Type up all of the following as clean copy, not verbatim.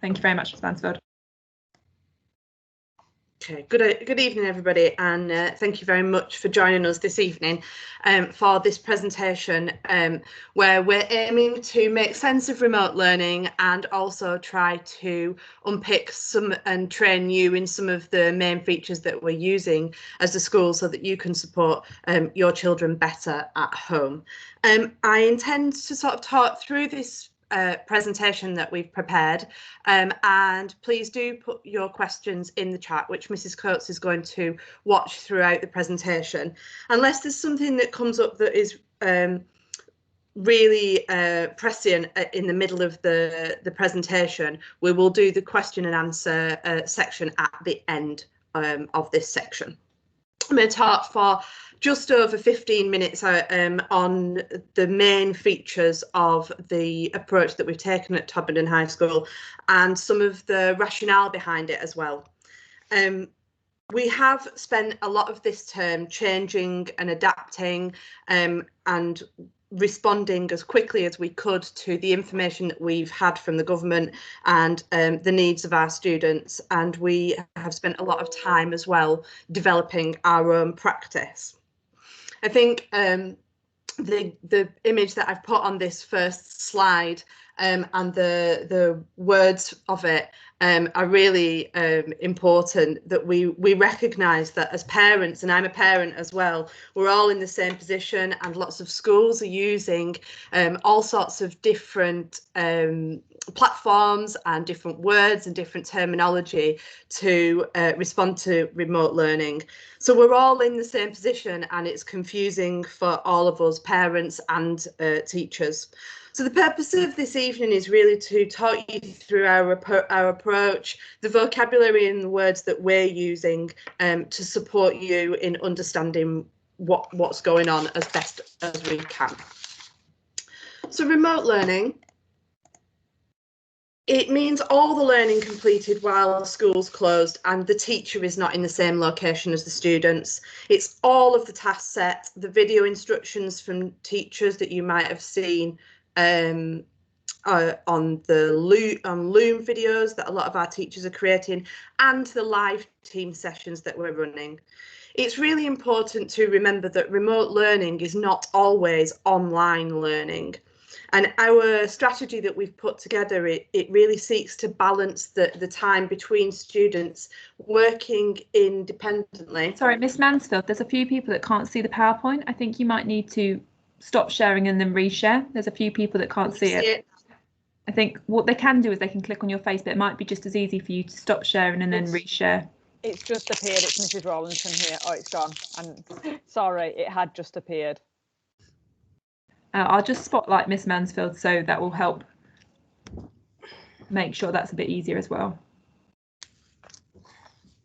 Thank you very much, Ms Mansfield. Okay, good evening everybody, and thank you very much for joining us this evening for this presentation where we're aiming to make sense of remote learning and also try to unpick some and train you in some of the main features that we're using as a school so that you can support your children better at home. I intend to sort of talk through this presentation that we've prepared, and please do put your questions in the chat, which Mrs Coates is going to watch throughout the presentation. Unless there's something that comes up that is really prescient in the middle of the presentation, we will do the question and answer section at the end of this section. I'm going to talk for just over 15 minutes on the main features of the approach that we've taken at Todmorden High School and some of the rationale behind it as well. We have spent a lot of this term changing and adapting and responding as quickly as we could to the information that we've had from the government and the needs of our students, and we have spent a lot of time as well developing our own practice. I think the image that I've put on this first slide and the words of it are really important, that we recognise that as parents, and I'm a parent as well, we're all in the same position, and lots of schools are using all sorts of different platforms and different words and different terminology to respond to remote learning. So we're all in the same position, and it's confusing for all of us, parents and teachers. So the purpose of this evening is really to talk you through our approach, the vocabulary and the words that we're using to support you in understanding what's going on as best as we can. So remote learning, it means all the learning completed while the school's closed and the teacher is not in the same location as the students. It's all of the task set, the video instructions from teachers that you might have seen on Loom videos that a lot of our teachers are creating, and the live team sessions that we're running. It's really important to remember that remote learning is not always online learning. And our strategy that we've put together, it really seeks to balance the time between students working independently. Sorry, Miss Mansfield, there's a few people that can't see the PowerPoint. I think you might need to stop sharing and then reshare. There's a few people that can't see it. I think what they can do is they can click on your face, but it might be just as easy for you to stop sharing and then reshare. It's just appeared. It's Mrs. Rawlinson here. Oh, it's gone. And sorry, it had just appeared. I'll just spotlight Miss Mansfield, so that will help make sure that's a bit easier as well.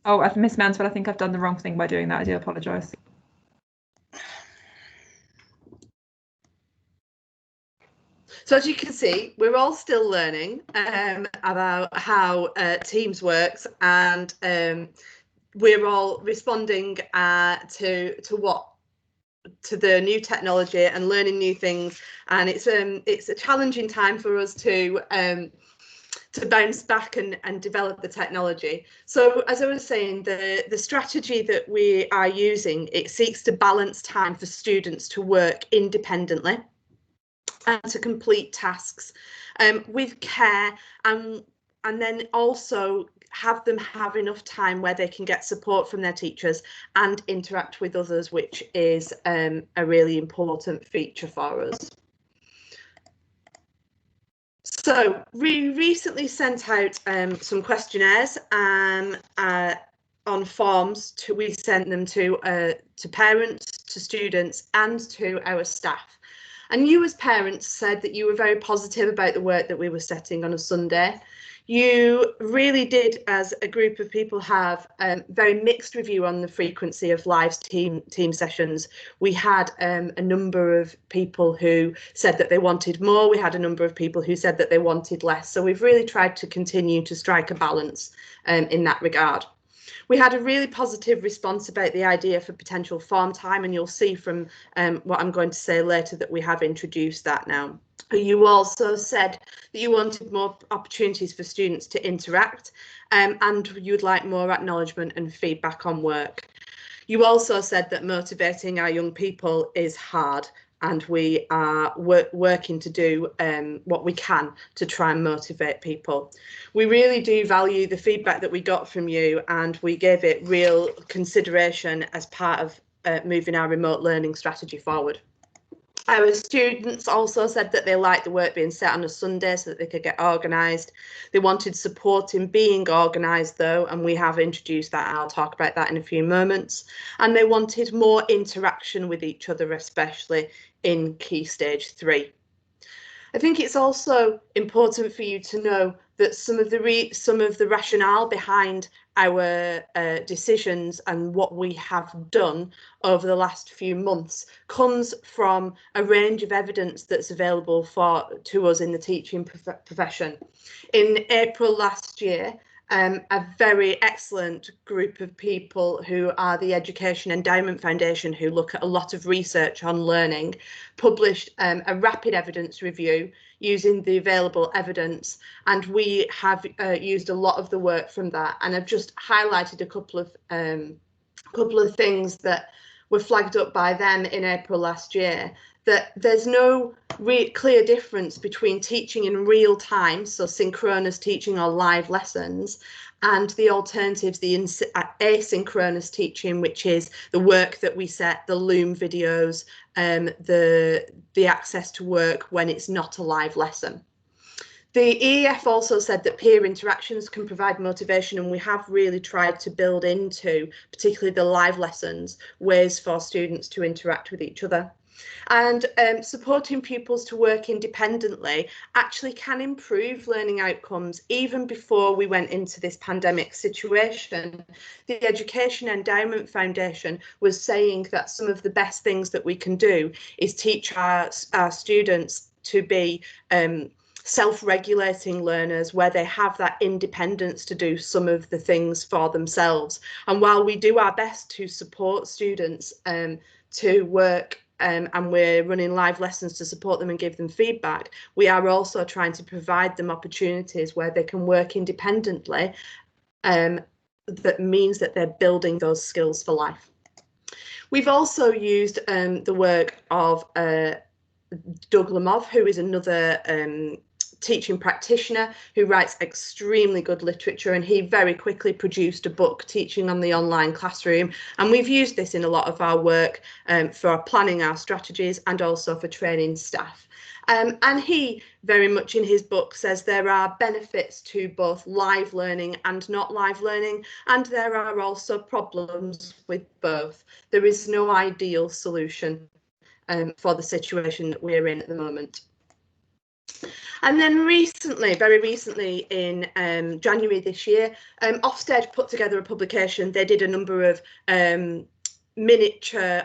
Oh, Miss Mansfield, I think I've done the wrong thing by doing that. I do apologise. So as you can see, we're all still learning about how Teams works, and we're all responding to the new technology and learning new things. And it's a challenging time for us to bounce back and develop the technology. So as I was saying, the strategy that we are using, it seeks to balance time for students to work independently and to complete tasks with care, and then also have them have enough time where they can get support from their teachers and interact with others, which is a really important feature for us. So we recently sent out some questionnaires on forms. We sent them to parents, to students and to our staff. And you as parents said that you were very positive about the work that we were setting on a Sunday. You really did, as a group of people, have very mixed review on the frequency of live team sessions. We had a number of people who said that they wanted more. We had a number of people who said that they wanted less. So we've really tried to continue to strike a balance in that regard. We had a really positive response about the idea for potential form time, and you'll see from what I'm going to say later that we have introduced that now. You also said that you wanted more opportunities for students to interact, and you would like more acknowledgement and feedback on work. You also said that motivating our young people is hard, and we are working to do what we can to try and motivate people. We really do value the feedback that we got from you, and we gave it real consideration as part of moving our remote learning strategy forward. Our students also said that they liked the work being set on a Sunday so that they could get organised. They wanted support in being organised though, and we have introduced that. I'll talk about that in a few moments. And they wanted more interaction with each other, especially in Key Stage 3. I think it's also important for you to know that some of the rationale behind our decisions and what we have done over the last few months comes from a range of evidence that's available to us in the teaching profession. In April last year, a very excellent group of people who are the Education Endowment Foundation, who look at a lot of research on learning, published a rapid evidence review using the available evidence, and we have used a lot of the work from that. And I've just highlighted a couple of things that were flagged up by them in April last year, that there's no clear difference between teaching in real time, so synchronous teaching or live lessons, and the alternatives, the asynchronous teaching, which is the work that we set, the Loom videos, the access to work when it's not a live lesson. The EEF also said that peer interactions can provide motivation, and we have really tried to build into, particularly the live lessons, ways for students to interact with each other. And supporting pupils to work independently actually can improve learning outcomes even before we went into this pandemic situation. The Education Endowment Foundation was saying that some of the best things that we can do is teach our students to be self-regulating learners, where they have that independence to do some of the things for themselves. And while we do our best to support students to work, and we're running live lessons to support them and give them feedback, we are also trying to provide them opportunities where they can work independently. That means that they're building those skills for life. We've also used the work of Doug Lemov, who is another teaching practitioner who writes extremely good literature, and he very quickly produced a book, Teaching on the Online Classroom, and we've used this in a lot of our work for planning our strategies and also for training staff. And he very much in his book says there are benefits to both live learning and not live learning, and there are also problems with both. There is no ideal solution for the situation that we're in at the moment. And then recently, very recently in January this year, Ofsted put together a publication. They did a number of miniature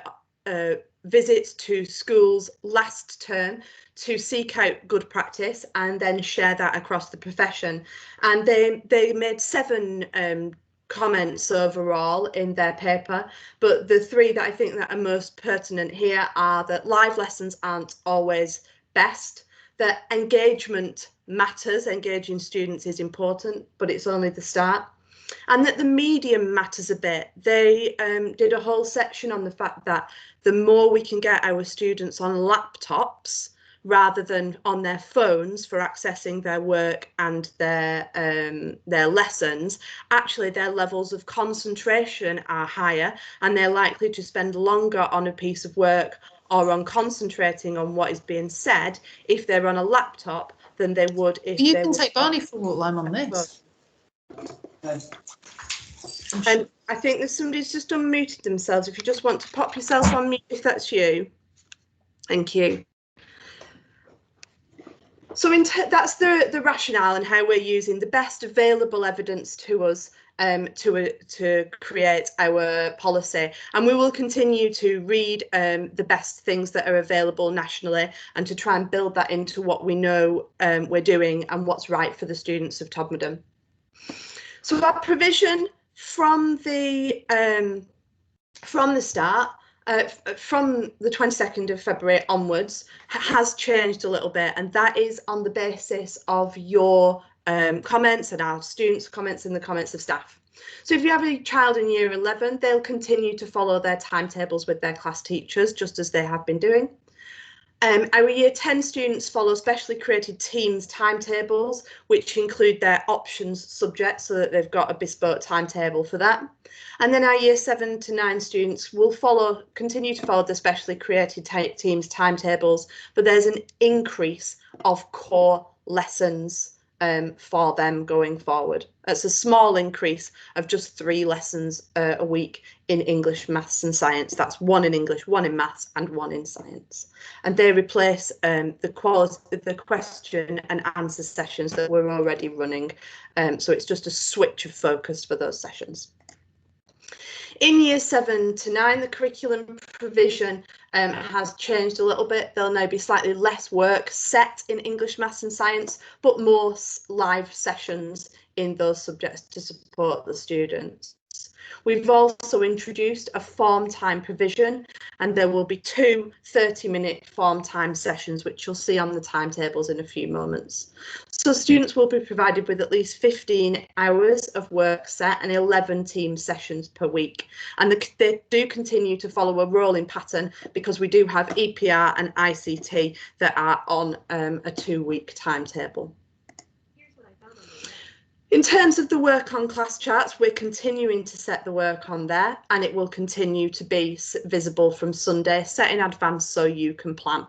visits to schools last term to seek out good practice and then share that across the profession. And they made 7 comments overall in their paper, but the 3 that I think that are most pertinent here are that live lessons aren't always best, that engagement matters, engaging students is important, but it's only the start, and that the medium matters a bit. They did a whole section on the fact that the more we can get our students on laptops rather than on their phones for accessing their work and their lessons, actually their levels of concentration are higher, and they're likely to spend longer on a piece of work or on concentrating on what is being said if they're on a laptop than they would if you they can would take Barney for a walk while I'm on this. And I think that somebody's just unmuted themselves. If you just want to pop yourself on mute, if that's you. Thank you. So that's the rationale and how we're using the best available evidence to us to create our policy, and we will continue to read the best things that are available nationally and to try and build that into what we know we're doing and what's right for the students of Todmorden. So our provision from the start from the 22nd of February onwards has changed a little bit, and that is on the basis of your comments and our students' comments and the comments of staff. So if you have a child in year 11, they'll continue to follow their timetables with their class teachers, just as they have been doing. Our year 10 students follow specially created teams timetables, which include their options subjects, so that they've got a bespoke timetable for that. And then our year 7 to 9 students will continue to follow the specially created teams timetables, but there's an increase of core lessons for them going forward. It's a small increase of just 3 lessons a week in English, maths and science. That's 1 in English, 1 in maths and 1 in science. And they replace the question and answer sessions that we're already running. So it's just a switch of focus for those sessions. In year 7 to 9, the curriculum provision has changed a little bit. There'll now be slightly less work set in English, maths and science, but more live sessions in those subjects to support the students. We've also introduced a form time provision, and there will be 2 30-minute form time sessions, which you'll see on the timetables in a few moments. So students will be provided with at least 15 hours of work set and 11 team sessions per week. And they do continue to follow a rolling pattern, because we do have EPR and ICT that are on a 2-week timetable. In terms of the work on class charts, we're continuing to set the work on there, and it will continue to be visible from Sunday, set in advance so you can plan.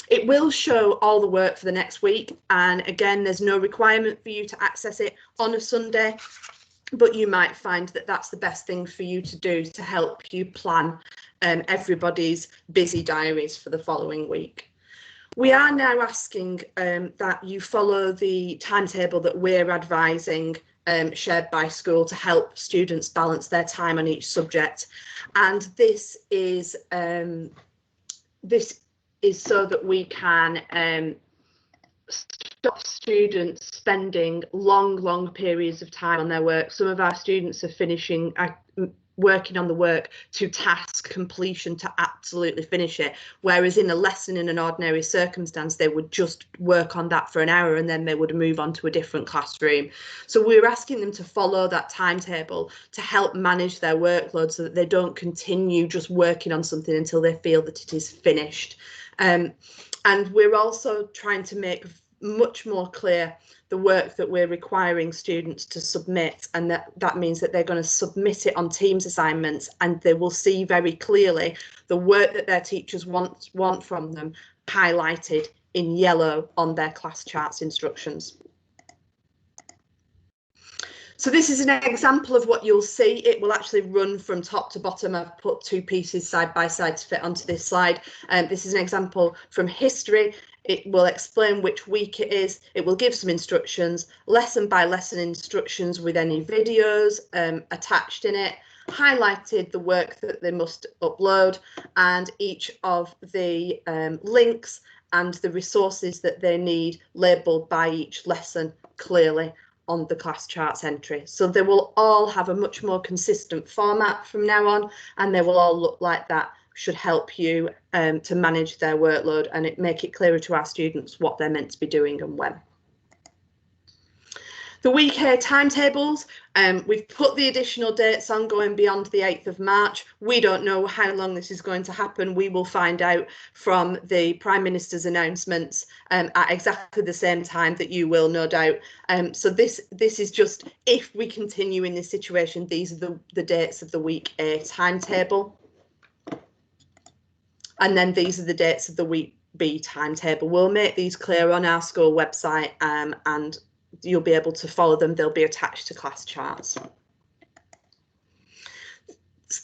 It will show all the work for the next week, and again, there's no requirement for you to access it on a Sunday, but you might find that that's the best thing for you to do to help you plan everybody's busy diaries for the following week. We are now asking that you follow the timetable that we're advising, shared by school, to help students balance their time on each subject. And this is so that we can stop students spending long periods of time on their work. Some of our students are working on the work to task completion to absolutely finish it, whereas in a lesson in an ordinary circumstance they would just work on that for an hour and then they would move on to a different classroom. So we're asking them to follow that timetable to help manage their workload, so that they don't continue just working on something until they feel that it is finished. And we're also trying to make much more clear the work that we're requiring students to submit, and that means that they're going to submit it on Teams assignments, and they will see very clearly the work that their teachers want from them highlighted in yellow on their class charts instructions. So this is an example of what you'll see. It will actually run from top to bottom. I've put 2 pieces side by side to fit onto this slide. This is an example from history. It will explain which week it is. It will give some instructions, lesson by lesson instructions with any videos attached in it, highlighted the work that they must upload, and each of the links and the resources that they need labelled by each lesson clearly on the class charts entry. So they will all have a much more consistent format from now on, and they will all look like that. Should help you to manage their workload, and make it clearer to our students what they're meant to be doing and when. The week A timetables, we've put the additional dates on going beyond the 8th of March. We don't know how long this is going to happen. We will find out from the Prime Minister's announcements at exactly the same time that you will, no doubt. So this is just, if we continue in this situation, these are the dates of the week A timetable. And then these are the dates of the week B timetable. We'll make these clear on our school website, and you'll be able to follow them. They'll be attached to class charts.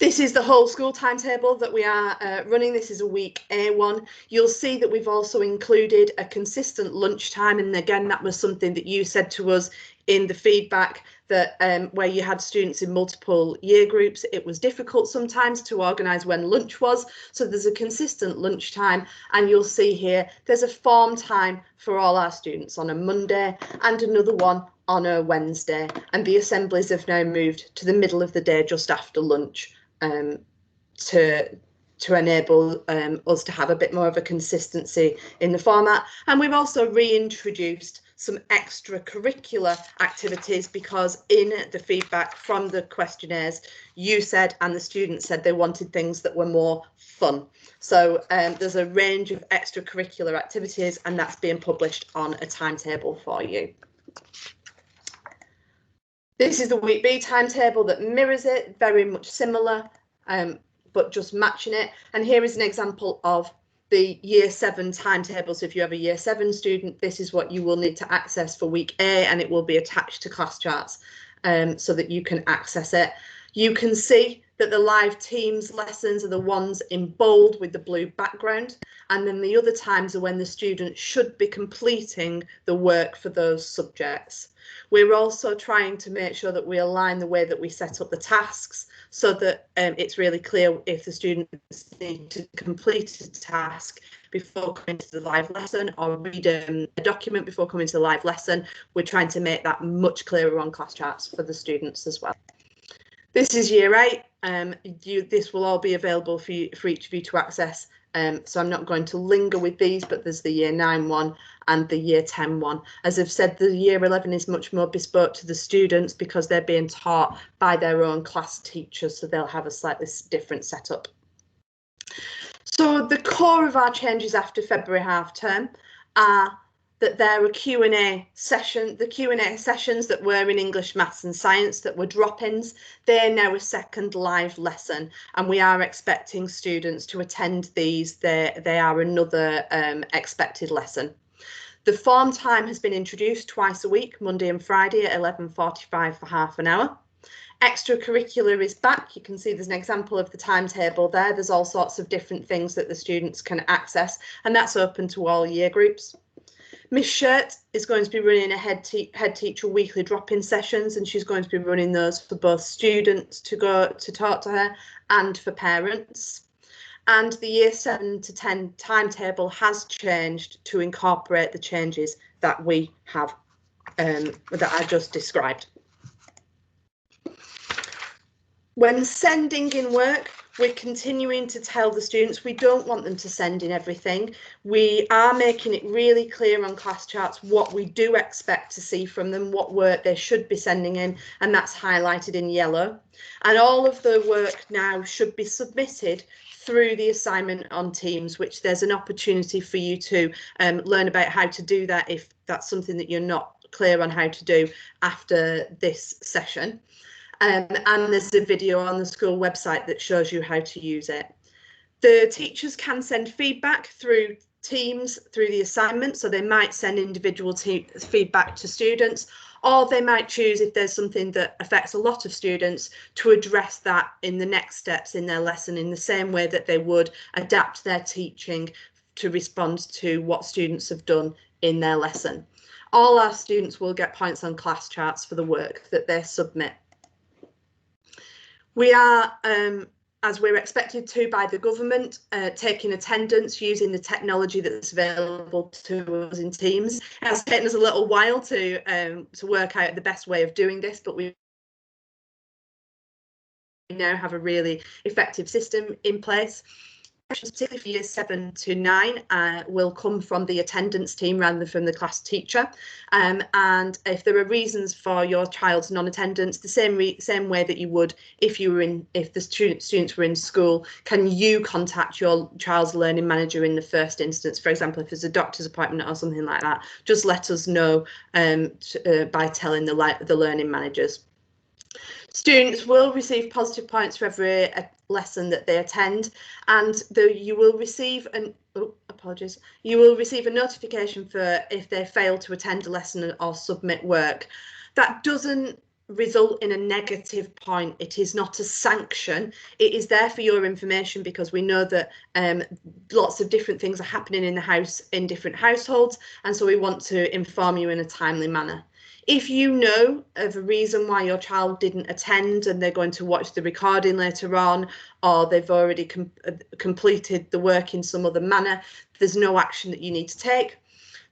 This is the whole school timetable that we are running. This is a week A1. You'll see that we've also included a consistent lunchtime, and again, that was something that you said to us in the feedback, that where you had students in multiple year groups, it was difficult sometimes to organise when lunch was. So there's a consistent lunchtime, and you'll see here there's a form time for all our students on a Monday and another one on a Wednesday, and the assemblies have now moved to the middle of the day just after lunch to to enable us to have a bit more of a consistency in the format. And we've also reintroduced some extracurricular activities, because in the feedback from the questionnaires, you said and the students said they wanted things that were more fun. So there's a range of extracurricular activities, and that's being published on a timetable for you. This is the Week B timetable that mirrors it, very much similar, but just matching it. And here is an example of the Year 7 timetable. So if you have a Year 7 student, this is what you will need to access for Week A, and it will be attached to class charts so that you can access it. You can see that the live teams lessons are the ones in bold with the blue background, and then the other times are when the student should be completing the work for those subjects. We're also trying to make sure that we align the way that we set up the tasks so that it's really clear if the students need to complete a task before coming to the live lesson, or read a document before coming to the live lesson. We're trying to make that much clearer on class charts for the students as well. This is Year 8. This will all be available for each of you to access. So I'm not going to linger with these, but there's the Year 9 one and the Year 10 one. As I've said, the Year 11 is much more bespoke to the students because they're being taught by their own class teachers, so they'll have a slightly different setup. So the core of our changes after February half term are that there are Q&A sessions, the Q&A sessions that were in English, Maths and Science that were drop-ins, they're now a second live lesson, and we are expecting students to attend these. They are another expected lesson. The form time has been introduced twice a week, Monday and Friday at 11:45 for half an hour. Extracurricular is back. You can see there's an example of the timetable there. There's all sorts of different things that the students can access, and that's open to all year groups. Miss Shirt is going to be running a head teacher weekly drop-in sessions, and she's going to be running those for both students to go to talk to her and for parents. And the Year 7 to 10 timetable has changed to incorporate the changes that we have that I just described. When sending in work, we're continuing to tell the students we don't want them to send in everything. We are making it really clear on class charts what we do expect to see from them, what work they should be sending in, and that's highlighted in yellow. And all of the work now should be submitted through the assignment on Teams, which there's an opportunity for you to learn about how to do that if that's something that you're not clear on how to do after this session. And there's a video on the school website that shows you how to use it. The teachers can send feedback through Teams, through the assignment, so they might send individual feedback to students, or they might choose, if there's something that affects a lot of students, to address that in the next steps in their lesson in the same way that they would adapt their teaching to respond to what students have done in their lesson. All our students will get points on class charts for the work that they submit. We are, as we're expected to by the government, taking attendance using the technology that's available to us in Teams. It has taken us a little while to work out the best way of doing this, but we now have a really effective system in place. Particularly for Years 7 to 9 will come from the attendance team rather than from the class teacher, and if there are reasons for your child's non-attendance, the same way that you would if the students were in school, can you contact your child's learning manager in the first instance? For example, if there's a doctor's appointment or something like that, just let us know by telling the learning managers. Students will receive positive points for every lesson that they attend, and you will receive you will receive a notification for if they fail to attend a lesson or submit work. That doesn't result in a negative point. It is not a sanction. It is there for your information, because we know that lots of different things are happening in the house in different households, and so we want to inform you in a timely manner. If you know of a reason why your child didn't attend and they're going to watch the recording later on, or they've already completed the work in some other manner, there's no action that you need to take.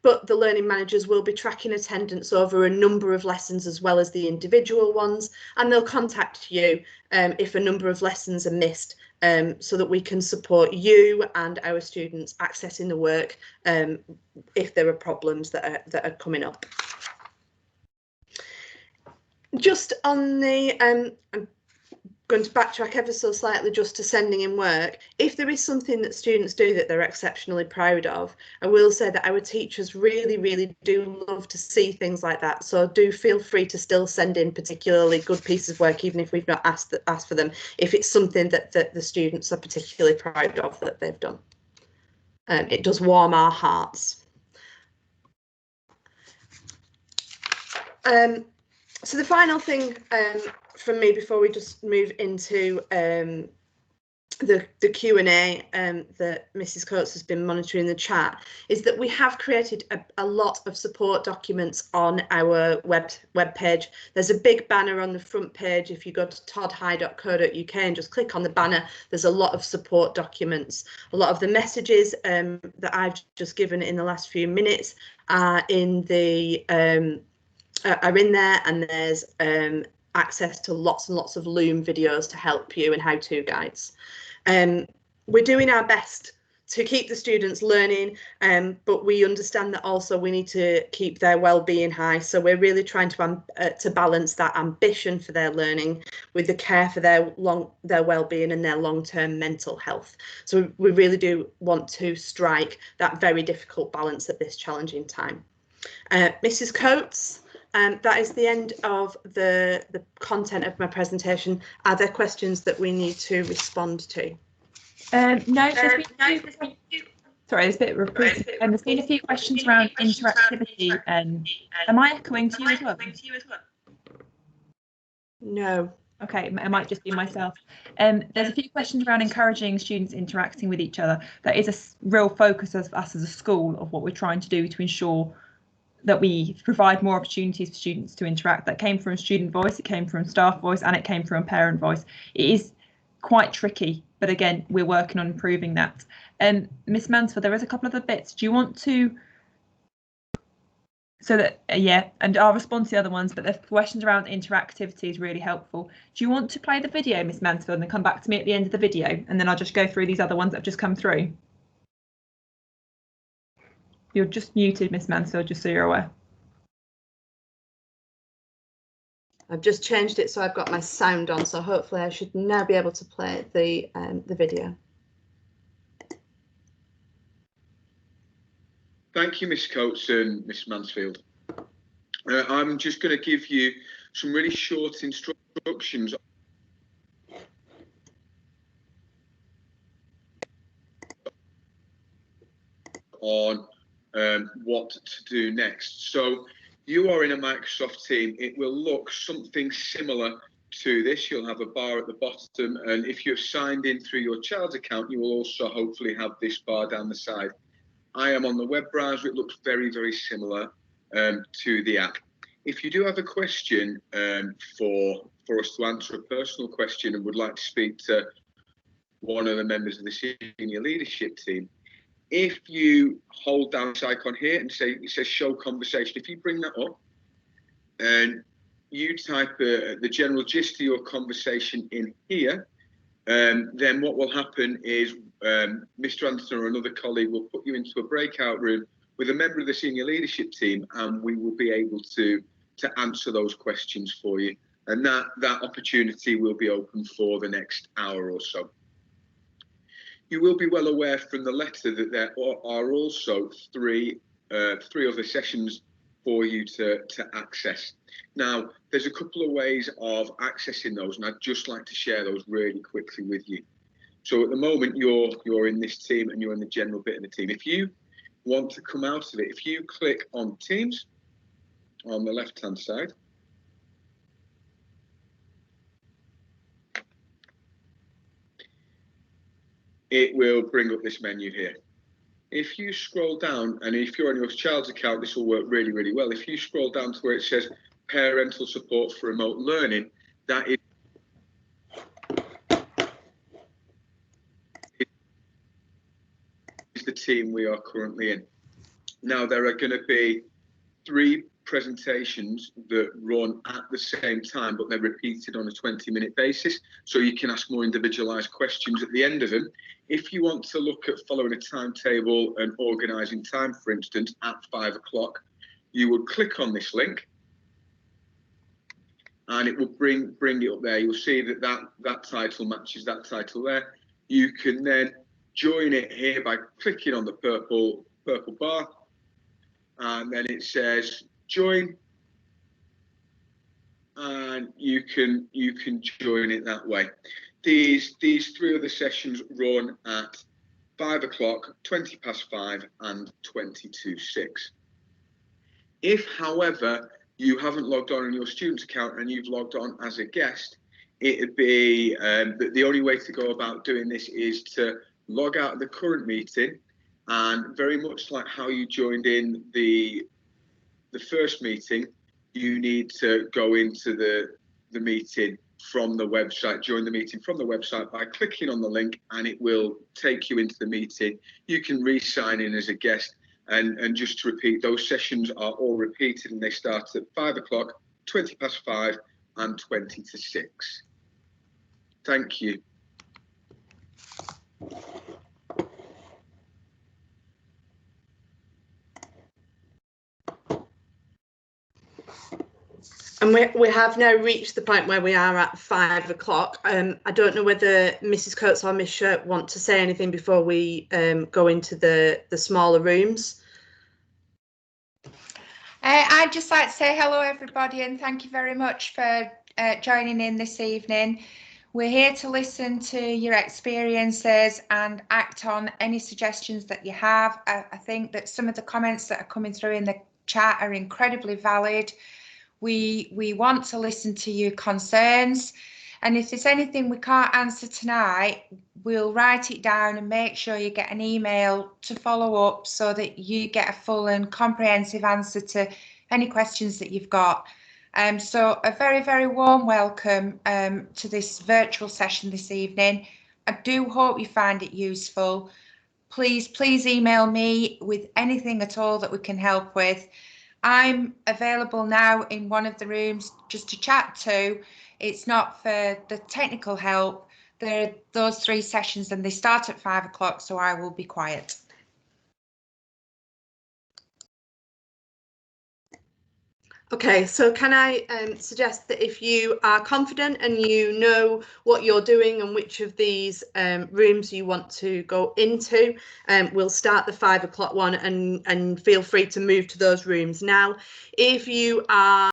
But the learning managers will be tracking attendance over a number of lessons as well as the individual ones, and they'll contact you if a number of lessons are missed so that we can support you and our students accessing the work if there are problems that are coming up. Just on the, I'm going to backtrack ever so slightly just to sending in work. If there is something that students do that they're exceptionally proud of, I will say that our teachers really, really do love to see things like that. So do feel free to still send in particularly good pieces of work, even if we've not asked for them, if it's something that the students are particularly proud of that they've done. It does warm our hearts. So the final thing from me before we just move into the Q&A that Mrs. Coates has been monitoring the chat is that we have created a lot of support documents on our web page. There's a big banner on the front page. If you go to toddhigh.co.uk and just click on the banner, there's a lot of support documents. A lot of the messages that I've just given in the last few minutes are in the are in there, and there's access to lots and lots of Loom videos to help you and how-to guides. We're doing our best to keep the students learning, but we understand that also we need to keep their well-being high. So we're really trying to balance that ambition for their learning with the care for their well-being and their long-term mental health. So we really do want to strike that very difficult balance at this challenging time. Mrs. Coates, that is the end of the content of my presentation. Are there questions that we need to respond to? No, there's a bit repeated. There's been a few questions around interactivity. Am I echoing to you as well? No. Okay, it might just be myself. There's a few questions around encouraging students interacting with each other. That is a real focus of us as a school of what we're trying to do to ensure that we provide more opportunities for students to interact. That came from student voice, it came from staff voice, and it came from parent voice. It is quite tricky, but again, we're working on improving that. Miss Mansfield, there is a couple of other bits. Do you want to, so that, yeah, and I'll respond to the other ones, but the questions around interactivity is really helpful. Do you want to play the video, Miss Mansfield, and then come back to me at the end of the video, and then I'll just go through these other ones that have just come through? You're just muted, Miss Mansfield, just so you're aware. I've just changed it so I've got my sound on, so hopefully I should now be able to play the video. Thank you, Miss Coates and Miss Mansfield. I'm just going to give you some really short instructions on what to do next. So you are in a Microsoft team. It will look something similar to this. You'll have a bar at the bottom, and if you're signed in through your child's account, you will also hopefully have this bar down the side. I am on the web browser. It looks very, very similar to the app. If you do have a question for us to answer, a personal question, and would like to speak to one of the members of the senior leadership team, if you hold down this icon here and it says show conversation, if you bring that up and you type the general gist of your conversation in here, then what will happen is Mr. Anderson or another colleague will put you into a breakout room with a member of the senior leadership team, and we will be able to answer those questions for you. And that opportunity will be open for the next hour or so. You will be well aware from the letter that there are also three other sessions for you to access. Now, there's a couple of ways of accessing those, and I'd just like to share those really quickly with you. So at the moment, you're in this team and you're in the general bit of the team. If you want to come out of it, if you click on Teams on the left-hand side, it will bring up this menu here. If you scroll down, and if you're on your child's account, this will work really, really well. If you scroll down to where it says parental support for remote learning, that is the team we are currently in. Now, there are going to be three presentations that run at the same time, but they're repeated on a 20-minute basis, so you can ask more individualised questions at the end of them. If you want to look at following a timetable and organising time, for instance, at 5 o'clock, you would click on this link and it will bring it up there. You'll see that title matches that title there. You can then join it here by clicking on the purple bar, and then it says join, and you can join it that way. These 3 other sessions run at 5 o'clock, 20 past 5 and 20 to 6. If, however, you haven't logged on your student's account and you've logged on as a guest, it'd be the only way to go about doing this is to log out of the current meeting, and very much like how you joined in the first meeting, you need to go into the meeting from the website, join the meeting from the website by clicking on the link, and it will take you into the meeting. You can re-sign in as a guest, and just to repeat, those sessions are all repeated and they start at 5 o'clock, 20 past 5 and 20 to 6. Thank you. And we have now reached the point where we are at 5 o'clock. I don't know whether Mrs. Coates or Miss Shirt want to say anything before we go into the smaller rooms. I'd just like to say hello everybody, and thank you very much for joining in this evening. We're here to listen to your experiences and act on any suggestions that you have. I think that some of the comments that are coming through in the chat are incredibly valid. We want to listen to your concerns, and if there's anything we can't answer tonight, we'll write it down and make sure you get an email to follow up so that you get a full and comprehensive answer to any questions that you've got. So a very, very warm welcome to this virtual session this evening. I do hope you find it useful. Please email me with anything at all that we can help with. I'm available now in one of the rooms just to chat to. It's not for the technical help. There are those 3 sessions and they start at 5 o'clock, so I will be quiet. Okay, so can I suggest that if you are confident and you know what you're doing and which of these rooms you want to go into, we'll start the 5 o'clock one, and feel free to move to those rooms now. If you are